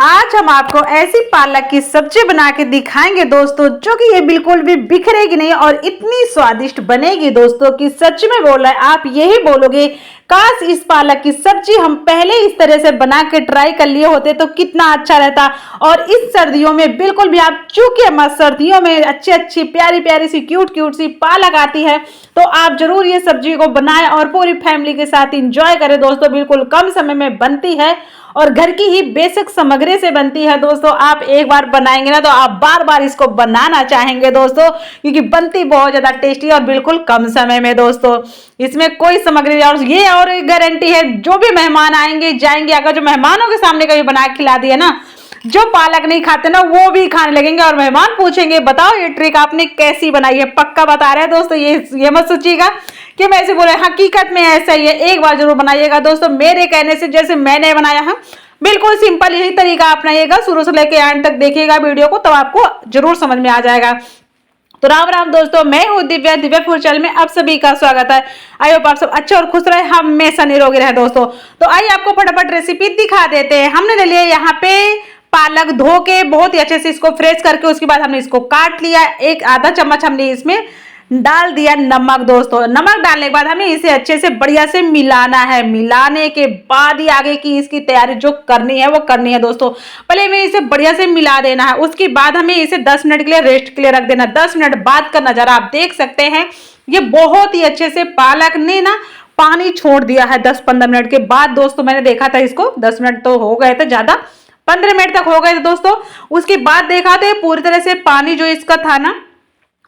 आज हम आपको ऐसी पालक की सब्जी बना के दिखाएंगे दोस्तों, जो कि ये बिल्कुल भी बिखरेगी नहीं और इतनी स्वादिष्ट बनेगी दोस्तों कि सच में बोल रहे हैं, आप यही बोलोगे काश इस पालक की सब्जी हम पहले इस तरह से बना के ट्राई कर लिए होते तो कितना अच्छा रहता। और इस सर्दियों में बिल्कुल भी आप चूके मत, सर्दियों में अच्छी अच्छी प्यारी प्यारी सी क्यूट क्यूट सी पालक आती है, तो आप जरूर ये सब्जी को बनाएं और पूरी फैमिली के साथ इंजॉय करें दोस्तों। बिल्कुल कम समय में बनती है और घर की ही बेसिक सामग्री से बनती है दोस्तों। आप एक बार बनाएंगे ना तो आप बार बार इसको बनाना चाहेंगे दोस्तों, क्योंकि बनती बहुत ज्यादा टेस्टी और बिल्कुल कम समय में दोस्तों। इसमें कोई सामग्री और गारंटी है, जो भी मेहमान आएंगे जाएंगे, अगर जो मेहमानों के सामने कभी बना के खिला दिया ना, जो पालक नहीं खाते ना वो भी खाने लगेंगे और मेहमान पूछेंगे बताओ ये ट्रिक आपने कैसी बनाई है। पक्का बता रहे हैं दोस्तों, ये मत सोचिएगा कि मैं ऐसे बोल रहा, हकीकत में ऐसा ही है। एक बार जरूर बनाइएगा दोस्तों, मेरे कहने से जैसे मैंने बनाया है बिल्कुल सिंपल यही तरीका अपनाइएगा। शुरू से लेकर एंड तक देखिएगा वीडियो को, तब आपको जरूर समझ में आ जाएगा। तो राम राम दोस्तों, मैं हूँ दिव्या, दिव्या फूड चैनल में आप सभी का स्वागत है। आई होप आप सब अच्छे और खुश रहे, हमेशा निरोगी रहे दोस्तों। तो आइए आपको फटाफट रेसिपी दिखा देते हैं। हमने ले लिया यहाँ पे पालक, धो के बहुत ही अच्छे से इसको फ्रेश करके उसके बाद हमने इसको काट लिया। एक आधा चम्मच हमने इसमें डाल दिया नमक दोस्तों। नमक डालने के बाद हमें इसे अच्छे से बढ़िया से मिलाना है। मिलाने के बाद ही आगे की इसकी तैयारी जो करनी है वो करनी है दोस्तों। पहले हमें इसे बढ़िया से मिला देना है, उसके बाद हमें इसे 10 मिनट के लिए रेस्ट के लिए रख देना। 10 मिनट बाद का नजारा आप देख सकते हैं, ये बहुत ही अच्छे से पालक ने ना पानी छोड़ दिया है। 10-15 मिनट के बाद दोस्तों मैंने देखा था इसको, 10 मिनट तो हो गए थे, ज्यादा 15 मिनट तक हो गए थे दोस्तों। उसके बाद देखा तो पूरी तरह से पानी जो इसका था ना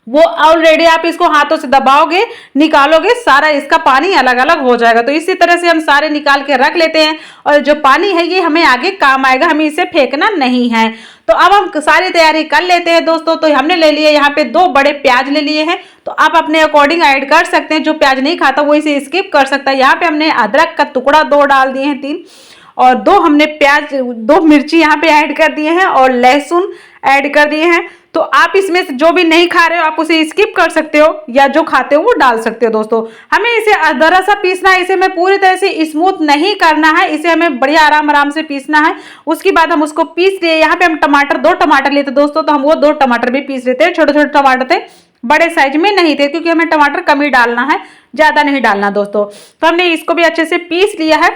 वो ऑलरेडी आप इसको हाथों से दबाओगे, निकालोगे, सारा इसका पानी अलग अलग हो जाएगा। तो इसी तरह से हम सारे निकाल के रख लेते हैं और जो पानी है ये हमें आगे काम आएगा, हमें इसे फेंकना नहीं है। तो अब हम सारी तैयारी कर लेते हैं दोस्तों। तो हमने ले लिए यहाँ पे 2 बड़े प्याज ले लिए हैं, तो आप अपने अकॉर्डिंग ऐड कर सकते हैं। जो प्याज नहीं खाता वो इसे स्किप कर सकता है। यहाँ पे हमने अदरक का टुकड़ा 2 डाल दिए हैं, 3, और 2 हमने प्याज, 2 मिर्ची यहाँ पे ऐड कर दिए हैं और लहसुन ऐड कर दिए हैं। तो आप इसमें से जो भी नहीं खा रहे हो आप उसे स्किप कर सकते हो, या जो खाते हो वो डाल सकते हो दोस्तों। हमें इसे जरा सा पीसना है, इसे हमें पूरी तरह से स्मूथ नहीं करना है, इसे हमें बढ़िया आराम आराम से पीसना है। उसके बाद हम उसको पीस लिए। यहाँ पे हम टमाटर 2 टमाटर लेते दोस्तों, तो हम वो 2 टमाटर भी पीस लेते हैं। छोटे छोटे टमाटर थे, बड़े साइज में नहीं थे, क्योंकि हमें टमाटर कम ही डालना है, ज्यादा नहीं डालना दोस्तों। तो हमने इसको भी अच्छे से पीस लिया है।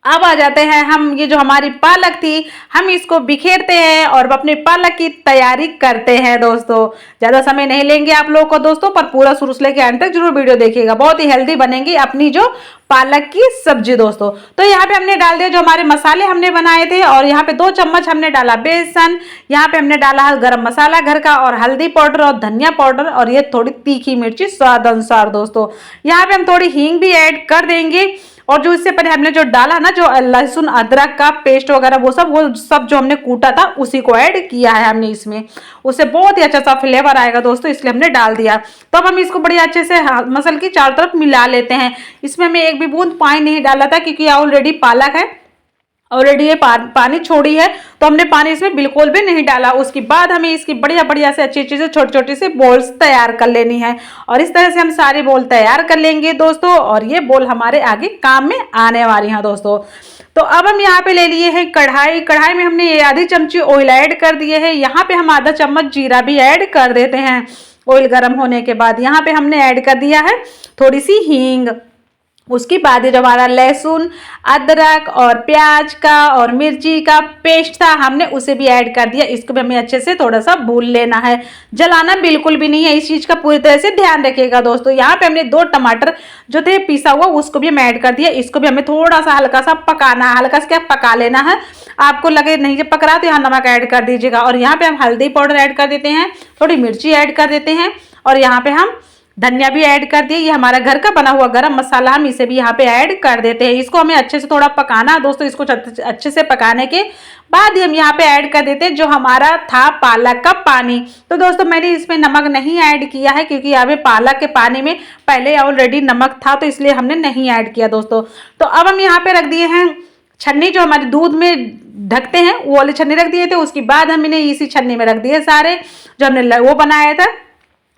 अब आ जाते हैं हम, ये जो हमारी पालक थी हम इसको बिखेरते हैं और अपने पालक की तैयारी करते हैं दोस्तों। ज्यादा समय नहीं लेंगे आप लोगों को दोस्तों, पर पूरा शुरू से लेकर अंत तक जरूर वीडियो देखिएगा। बहुत ही हेल्दी बनेगी अपनी जो पालक की सब्जी दोस्तों। तो यहाँ पे हमने डाल दिया जो हमारे मसाले हमने बनाए थे, और यहाँ पे 2 चम्मच हमने डाला बेसन, यहाँ पे हमने डाला गरम मसाला घर का, और हल्दी पाउडर और धनिया पाउडर, और ये थोड़ी तीखी मिर्ची स्वाद अनुसार दोस्तों। यहाँ पे हम थोड़ी हींग भी ऐड कर देंगे। और जो इससे पहले हमने जो डाला ना, जो लहसुन अदरक का पेस्ट वगैरह वो सब जो हमने कूटा था उसी को ऐड किया है हमने इसमें। उससे बहुत ही अच्छा सा फ्लेवर आएगा दोस्तों, इसलिए हमने डाल दिया। तो अब हम इसको बड़ी अच्छे से मसल की चारों तरफ मिला लेते हैं। इसमें हमें एक भी बूंद पानी नहीं डाला था, क्योंकि ऑलरेडी पालक है, ऑलरेडी ये पानी छोड़ी है, तो हमने पानी इसमें बिल्कुल भी नहीं डाला। उसके बाद हमें इसकी बढ़िया बढ़िया से अच्छी से छोटी छोटी से बॉल्स तैयार कर लेनी है, और इस तरह से हम सारी बॉल तैयार कर लेंगे दोस्तों। और ये बॉल हमारे आगे काम में आने वाली हैं दोस्तों। तो अब हम यहाँ पे ले लिए हैं कढ़ाई। कढ़ाई में हमने ये आधी चमची ऑयल ऐड कर दिए है। यहाँ पे हम आधा चम्मच जीरा भी ऐड कर देते हैं। ऑयल गर्म होने के बाद यहाँ पे हमने ऐड कर दिया है थोड़ी सी हींग। उसके बाद जो हमारा लहसुन अदरक और प्याज का और मिर्ची का पेस्ट था हमने उसे भी ऐड कर दिया। इसको भी हमें अच्छे से थोड़ा सा भून लेना है, जलाना बिल्कुल भी नहीं है, इस चीज का पूरी तरह से ध्यान रखिएगा दोस्तों। यहाँ पे हमने 2 टमाटर जो थे पिसा हुआ उसको भी हम ऐड कर दिया। इसको भी हमें थोड़ा सा हल्का सा पकाना है, हल्का सा पका लेना है। आपको लगे नहीं जब पक रहा तो यहाँ नमक ऐड कर दीजिएगा। और यहाँ पे हम हल्दी पाउडर ऐड कर देते हैं, थोड़ी मिर्ची ऐड कर देते हैं, और यहाँ पे हम धनिया भी ऐड कर दिए। ये हमारा घर का बना हुआ गरम मसाला, हम इसे भी यहाँ पे ऐड कर देते हैं। इसको हमें अच्छे से थोड़ा पकाना है दोस्तों। इसको अच्छे से पकाने के बाद ही हम यहाँ पे ऐड कर देते हैं जो हमारा था पालक का पानी। तो दोस्तों मैंने इसमें नमक नहीं ऐड किया है, क्योंकि यहाँ पे पालक के पानी में पहले ऑलरेडी नमक था, तो इसलिए हमने नहीं ऐड किया दोस्तों। तो अब हम यहाँ पे रख दिए हैं छन्नी, जो हमारे दूध में ढकते हैं वो वाली छन्नी रख दिए थे। उसके बाद हमने इसी छन्नी में रख दिए सारे जो हमने वो बनाया था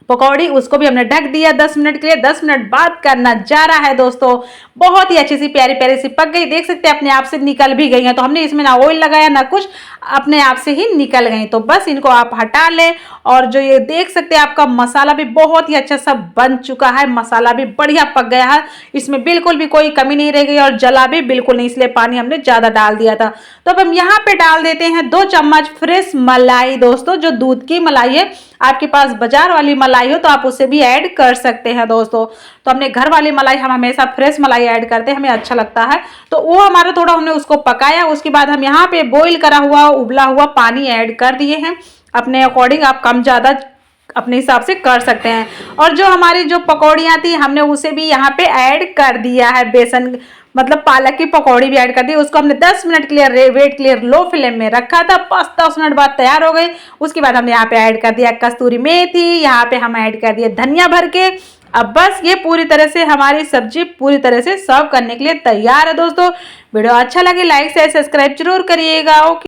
पकौड़ी, उसको भी हमने ढक दिया 10 मिनट के लिए। 10 मिनट बाद का नजारा है दोस्तों, बहुत ही अच्छी सी प्यारी प्यारी सी पक गई। देख सकते हैं अपने आप से निकल भी गई हैं। तो हमने इसमें ना ऑयल लगाया ना कुछ, अपने आप से ही निकल गई। तो बस इनको आप हटा लें। और जो ये देख सकते हैं आपका मसाला भी बहुत ही अच्छा सा बन चुका है, मसाला भी बढ़िया पक गया है, इसमें बिल्कुल भी कोई कमी नहीं रह गई और जला भी बिल्कुल नहीं, इसलिए पानी हमने ज्यादा डाल दिया था। तो अब हम यहाँ पे डाल देते हैं 2 चम्मच फ्रेश मलाई दोस्तों, जो दूध की मलाई है। आपके पास बाजार वाली मलाई हो तो आप उसे भी ऐड कर सकते हैं दोस्तों। तो हमने घर वाली मलाई, हम हमेशा फ्रेश मलाई ऐड करते हैं, हमें अच्छा लगता है। तो वो हमारा थोड़ा हमने उसको पकाया। उसके बाद हम यहाँ पे बॉईल करा हुआ उबला हुआ पानी ऐड कर दिए हैं। अपने अकॉर्डिंग आप कम ज़्यादा अपने हिसाब से कर सकते हैं। और जो हमारी जो पकौड़ियाँ थी हमने उसे भी यहाँ पे ऐड कर दिया है। बेसन मतलब पालक की पकौड़ी भी ऐड कर दी। उसको हमने 10 मिनट के लिए वेट के लिए लो फ्लेम में रखा था। बस 10 मिनट बाद तैयार हो गई। उसके बाद हमने यहाँ पे ऐड कर दिया कस्तूरी मेथी, यहाँ पे हम ऐड कर दिए धनिया भर के। अब बस ये पूरी तरह से हमारी सब्जी पूरी तरह से सर्व करने के लिए तैयार है दोस्तों। वीडियो अच्छा लगे लाइक शेयर सब्सक्राइब जरूर करिएगा। ओके।